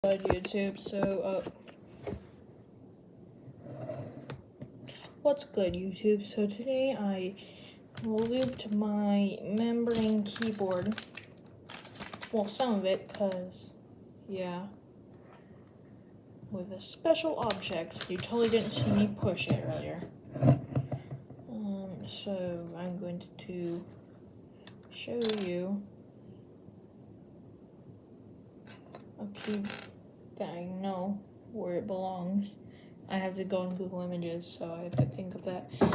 Good YouTube, what's good YouTube? So today I looped my membrane keyboard, well some of it, cause yeah, with a special object. You totally didn't see me push it earlier. So I'm going to show you a key that I know where it belongs. I have to go on Google Images, so I have to think of that. Here,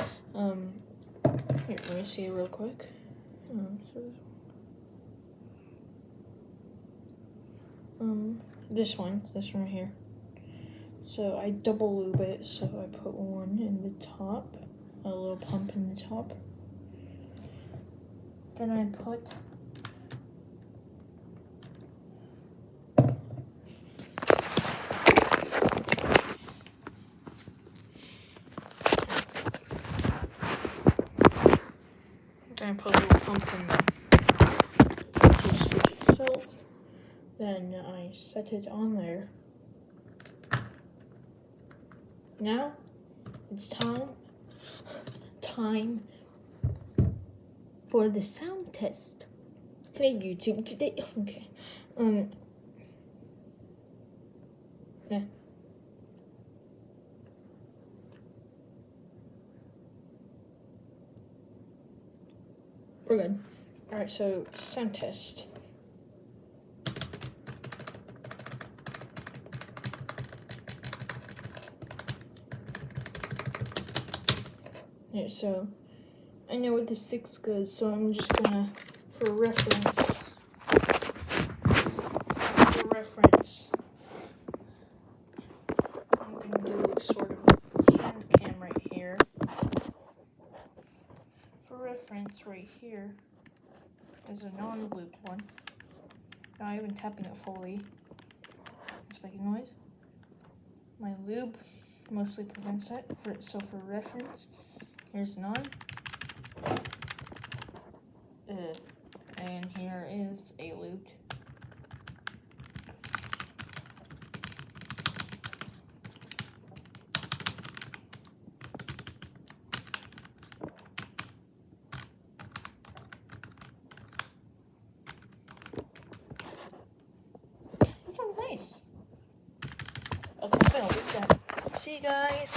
let me see it real quick. This one right here. So I double lube it, so I put one in the top, a little pump in the top. Then I put a little pump in the switch itself. Then I set it on there. Now it's time for the sound test. Hey YouTube, today okay. Yeah. We're good. Alright, so sound test. Yeah, so I know what the 6 goes, so I'm just gonna, for reference, I'm gonna do sort of a hand cam right here. For reference, right here is a non-looped one. Not even tapping it fully. It's making noise. My lube mostly prevents that. So for reference, here's none. And here is a looped. That sounds nice. Okay, I'm gonna loop that. See you guys.